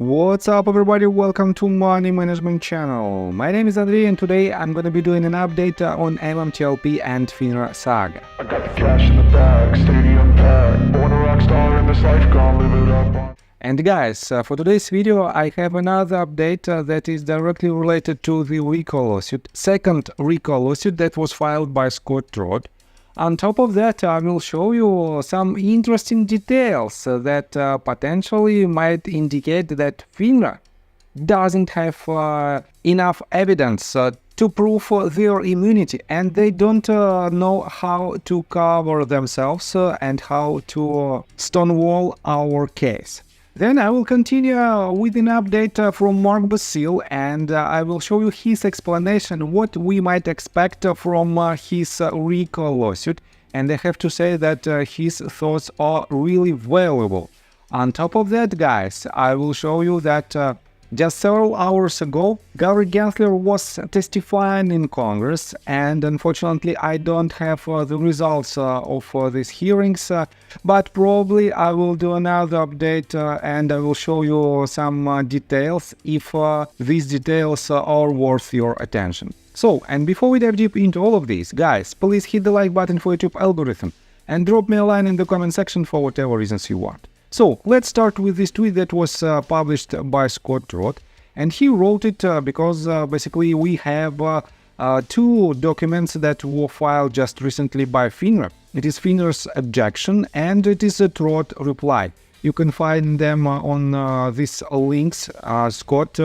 What's up everybody, welcome to Money Management channel. My name is Andrei and today I'm gonna be doing an update on MMTLP and FINRA saga. I got the cash in the bag, stadium packed. Born a rock star in this life, gonna live it up. And guys, for today's video I have another update that is directly related to the RICO lawsuit, second RICO lawsuit that was filed by Scott Trott. On top of that, I will show you some interesting details that potentially might indicate that FINRA doesn't have enough evidence to prove their immunity, and they don't know how to cover themselves and how to stonewall our case. Then I will continue with an update from Mark Basile, and I will show you his explanation what we might expect from his RICO lawsuit. And I have to say that his thoughts are really valuable. On top of that, guys, I will show you that just several hours ago, Gary Gensler was testifying in Congress, and unfortunately I don't have the results of these hearings, but probably I will do another update and I will show you some details if these details are worth your attention. So, and before we dive deep into all of these, guys, please hit the like button for YouTube algorithm and drop me a line in the comment section for whatever reasons you want. So, let's start with this tweet that was published by Scott Trott, and he wrote it because basically we have two documents that were filed just recently by FINRA. It is FINRA's objection and it is a Trott reply. You can find them on these links. Scott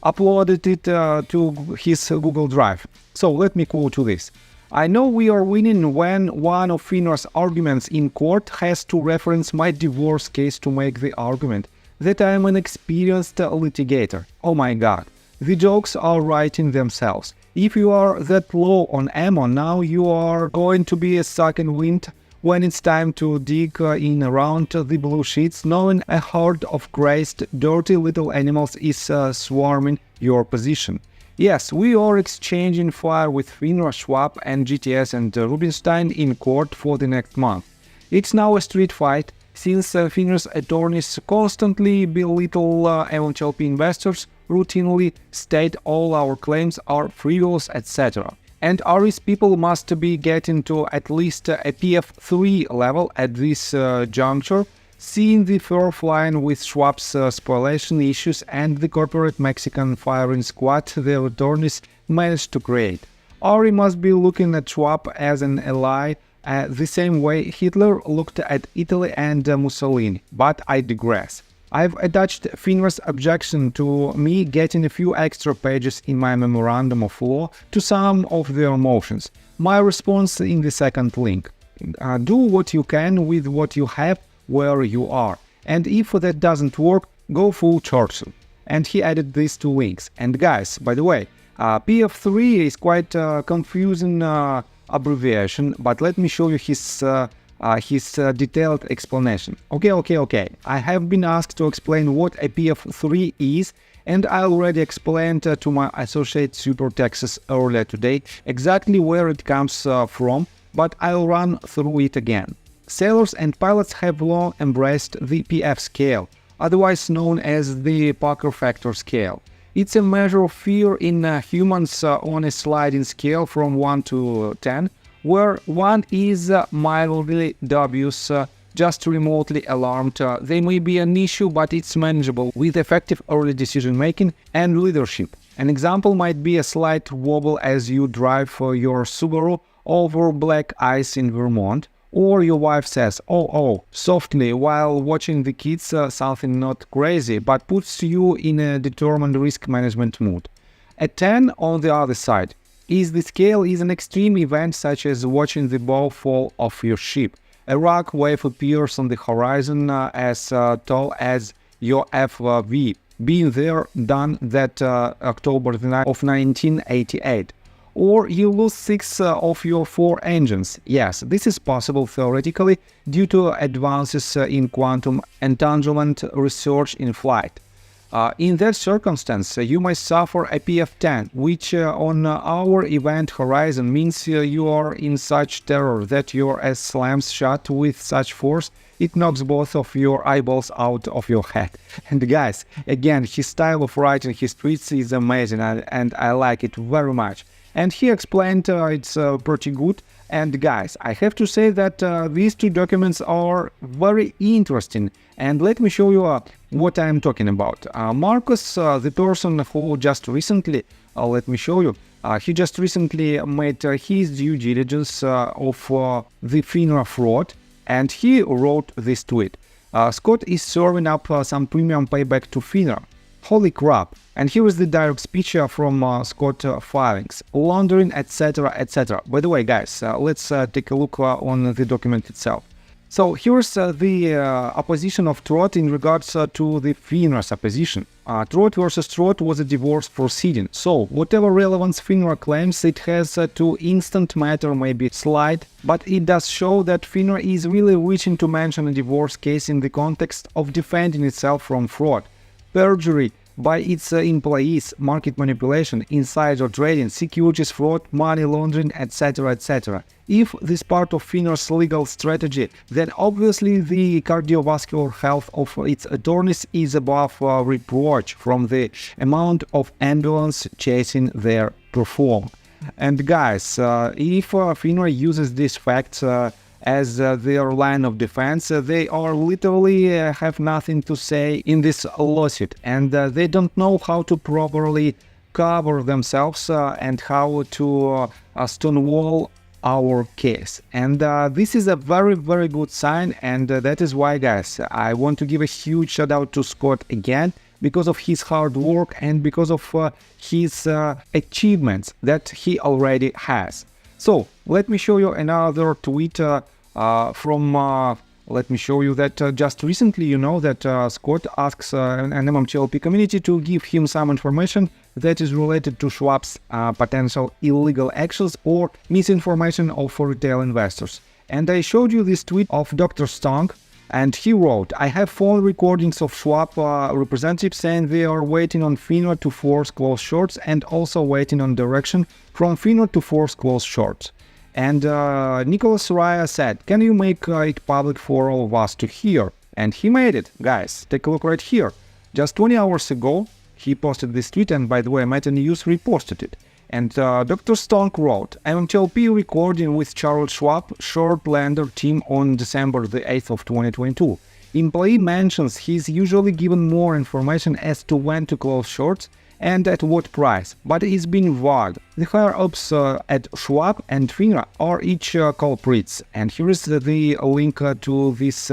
uploaded it to his Google Drive. So, let me quote to this. I know we are winning when one of FINRA's arguments in court has to reference my divorce case to make the argument that I am an experienced litigator. Oh my god, the jokes are writing themselves. If you are that low on ammo now, you are going to be a second wind when it's time to dig in around the blue sheets, knowing a herd of crazed, dirty little animals is swarming your position. Yes, we are exchanging fire with FINRA, Schwab, and GTS and Rubinstein in court for the next month. It's now a street fight, since FINRA's attorneys constantly belittle MMTLP investors, routinely state all our claims are frivolous, etc. And RI's people must be getting to at least a PF3 level at this juncture, seeing the fur flying with Schwab's spoliation issues and the corporate Mexican firing squad their attorneys managed to create. RI must be looking at Schwab as an ally the same way Hitler looked at Italy and Mussolini. But I digress. I've attached FINRA's objection to me getting a few extra pages in my memorandum of law to some of their motions. My response in the second link. Do what you can with what you have where you are, and if that doesn't work, go full Churchill. And he added these two links. And guys, by the way, PF3 is quite a confusing abbreviation, but let me show you his detailed explanation. Okay. I have been asked to explain what a PF3 is, and I already explained to my associate Super Texas earlier today exactly where it comes from, but I'll run through it again. Sailors and pilots have long embraced the PF scale, otherwise known as the Parker factor scale. It's a measure of fear in humans on a sliding scale from 1 to 10, where 1 is mildly dubious, just remotely alarmed. They may be an issue, but it's manageable with effective early decision-making and leadership. An example might be a slight wobble as you drive your Subaru over black ice in Vermont, or your wife says, oh, softly while watching the kids, something not crazy, but puts you in a determined risk management mood. A 10 on the other side is the scale is an extreme event such as watching the bow fall off your ship. A rock wave appears on the horizon as tall as your FV. Been there, done that October 9th of 1988. Or you lose 6 of your 4 engines. Yes, this is possible theoretically due to advances in quantum entanglement research in flight. In that circumstance, you may suffer a PF10, which on our event horizon means you are in such terror that your ass slams shut with such force it knocks both of your eyeballs out of your head. And guys, again, his style of writing his tweets is amazing, and I like it very much. And he explained it's pretty good. And guys, I have to say that these two documents are very interesting. And let me show you what I'm talking about. Marcus, the person who just recently, let me show you, he just recently made his due diligence of the FINRA fraud, and he wrote this tweet. Scott is serving up some premium payback to FINRA. Holy crap. And here is the direct speech from Scott filings, laundering, etc, etc. By the way, guys, let's take a look on the document itself. So here's the opposition of Trot in regards to the FINRA's opposition. Trot versus Trot was a divorce proceeding, so whatever relevance FINRA claims it has to instant matter may be slight, but it does show that FINRA is really wishing to mention a divorce case in the context of defending itself from fraud, perjury by its employees, market manipulation, insider trading, securities fraud, money laundering, etc, etc. If this part of FINRA's legal strategy, then obviously the cardiovascular health of its attorneys is above reproach from the amount of ambulance chasing they perform. And guys, if FINRA uses these facts as their line of defense, they are literally have nothing to say in this lawsuit, and they don't know how to properly cover themselves and how to stonewall our case. And this is a very, very good sign, and that is why, guys, I want to give a huge shout out to Scott again, because of his hard work and because of his achievements that he already has. So let me show you another tweet from let me show you that just recently, you know, that Scott asks an MMTLP community to give him some information that is related to Schwab's potential illegal actions or misinformation of retail investors. And I showed you this tweet of Dr. Stong, and he wrote, I have phone recordings of Schwab representatives saying they are waiting on FINRA to force close shorts and also waiting on direction from FINRA to force close shorts. And Nicholas Raya said, can you make it public for all of us to hear? And he made it. Guys, take a look right here. Just 20 hours ago, he posted this tweet, and by the way, Meta News reposted it. And Dr. Stonk wrote, MMTLP recording with Charles Schwab short lender team on December the 8th of 2022. Employee mentions he's usually given more information as to when to close shorts and at what price, but it's been vague. The higher-ups at Schwab and FINRA are each culprits, and here is the link to this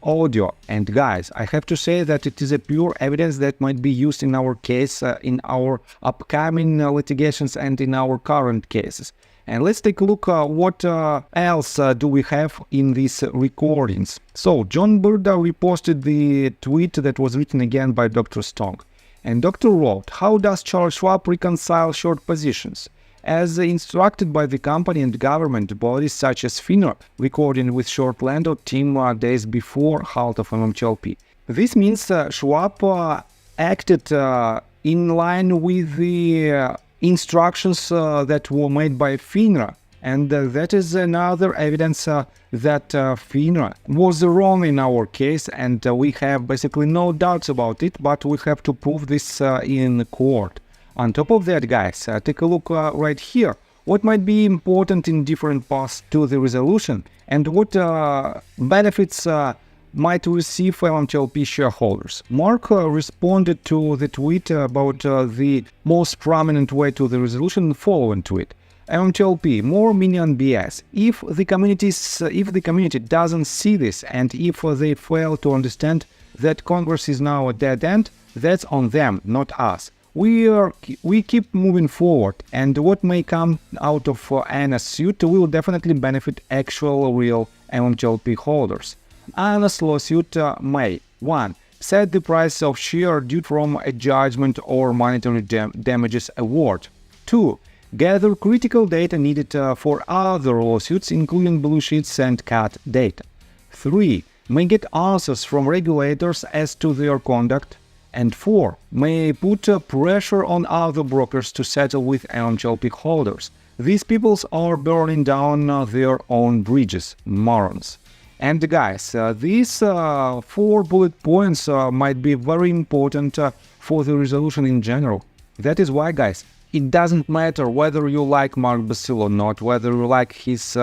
audio. And guys, I have to say that it is a pure evidence that might be used in our case, in our upcoming litigations and in our current cases. And let's take a look what else do we have in these recordings. So John Burda reposted the tweet that was written again by Dr. Stong. And Dr. wrote, how does Charles Schwab reconcile short positions? As instructed by the company and government bodies such as FINRA, recording with short lender team days before halt of MMTLP. This means Schwab acted in line with the instructions that were made by FINRA. And that is another evidence that FINRA was wrong in our case, and we have basically no doubts about it, but we have to prove this in court. On top of that, guys, take a look right here. What might be important in different paths to the resolution, and what benefits might receive MMTLP shareholders. Mark responded to the tweet about the most prominent way to the resolution in the following tweet. MMTLP, more minion BS. If the community doesn't see this, and if they fail to understand that Congress is now a dead end, that's on them, not us. We keep moving forward, and what may come out of Anna's suit will definitely benefit actual real MMTLP holders. Anna's lawsuit may 1. Set the price of share due from a judgment or monetary damages award. 2. Gather critical data needed for other lawsuits, including blue sheets and cat data. 3. May get answers from regulators as to their conduct. And 4. May put pressure on other brokers to settle with MMTLP holders. These peoples are burning down their own bridges, morons. And guys, these 4 bullet points might be very important for the resolution in general. That is why, guys, it doesn't matter whether you like Mark Basil or not, whether you like his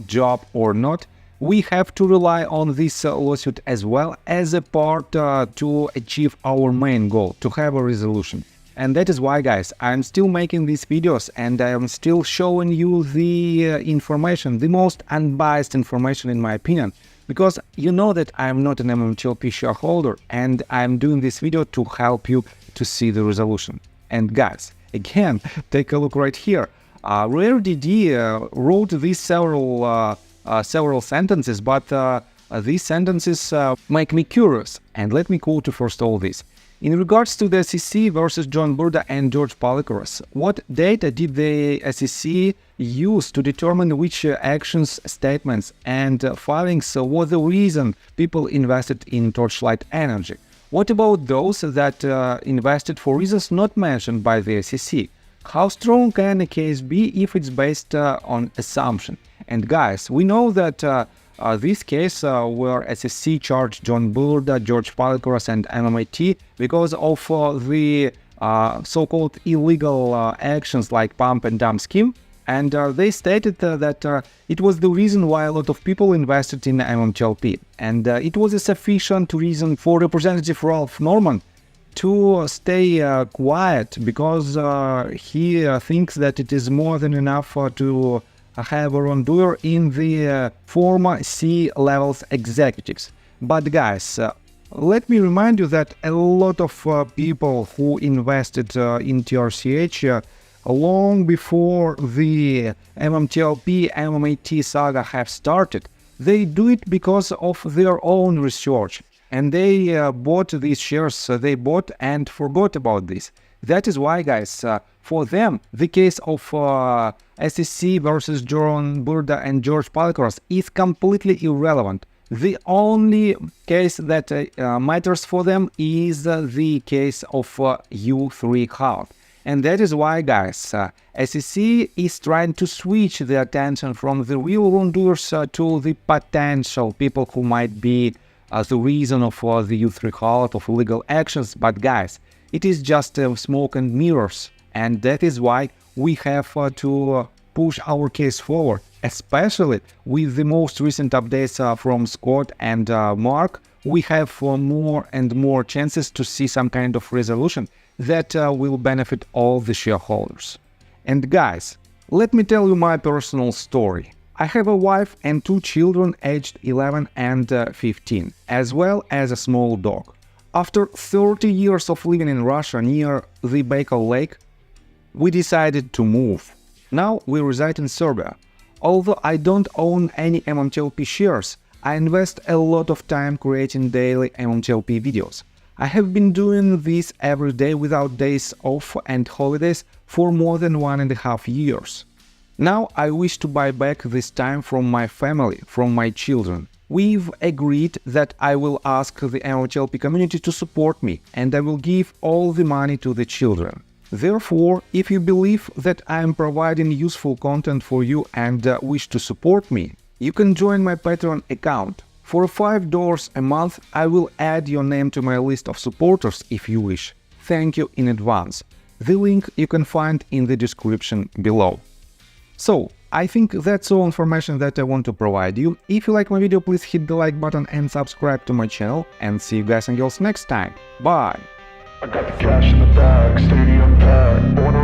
job or not. We have to rely on this lawsuit as well as a part to achieve our main goal, to have a resolution. And that is why, guys, I'm still making these videos and I am still showing you the information, the most unbiased information in my opinion, because you know that I'm not an MMTLP shareholder and I'm doing this video to help you to see the resolution. And guys, again, take a look right here. RareDD wrote these several sentences, but these sentences make me curious. And let me quote you first all this. In regards to the SEC versus John Burda and George Palikouras, what data did the SEC use to determine which actions, statements, and filings were the reason people invested in Torchlight Energy? What about those that invested for reasons not mentioned by the SEC? How strong can a case be if it's based on assumption? And guys, we know that this case where SEC charged John Burda, George Palikouras and MMAT because of the so-called illegal actions like pump and dump scheme. And they stated that it was the reason why a lot of people invested in MMTLP. And it was a sufficient reason for Representative Ralph Norman to stay quiet, because he thinks that it is more than enough to have a wrongdoer in the former C-levels executives. But guys, let me remind you that a lot of people who invested in TRCH long before the MMTLP MMAT saga have started, they do it because of their own research. And they bought these shares, they bought and forgot about this. That is why, guys, for them, the case of SEC versus John Burda and George Palikouras is completely irrelevant. The only case that matters for them is the case of U3 Health. And that is why, guys, SEC is trying to switch the attention from the real wrongdoers to the potential people who might be the reason of the U3 Health, of illegal actions. But guys, it is just smoke and mirrors, and that is why we have to push our case forward, especially with the most recent updates from Scott and Mark. We have more and more chances to see some kind of resolution that will benefit all the shareholders. And guys, let me tell you my personal story. I have a wife and 2 children aged 11 and 15, as well as a small dog. After 30 years of living in Russia near the Baikal Lake, we decided to move. Now we reside in Serbia. Although I don't own any MMTLP shares, I invest a lot of time creating daily MMTLP videos. I have been doing this every day without days off and holidays for more than 1.5 years. Now I wish to buy back this time from my family, from my children. We've agreed that I will ask the MMTLP community to support me, and I will give all the money to the children. Therefore, if you believe that I am providing useful content for you and wish to support me, you can join my Patreon account. For $5 a month, I will add your name to my list of supporters if you wish. Thank you in advance. The link you can find in the description below. So, I think that's all information that I want to provide you. If you like my video, please hit the like button and subscribe to my channel, and see you guys and girls next time. Bye! I got the cash in the bag, stadium packed.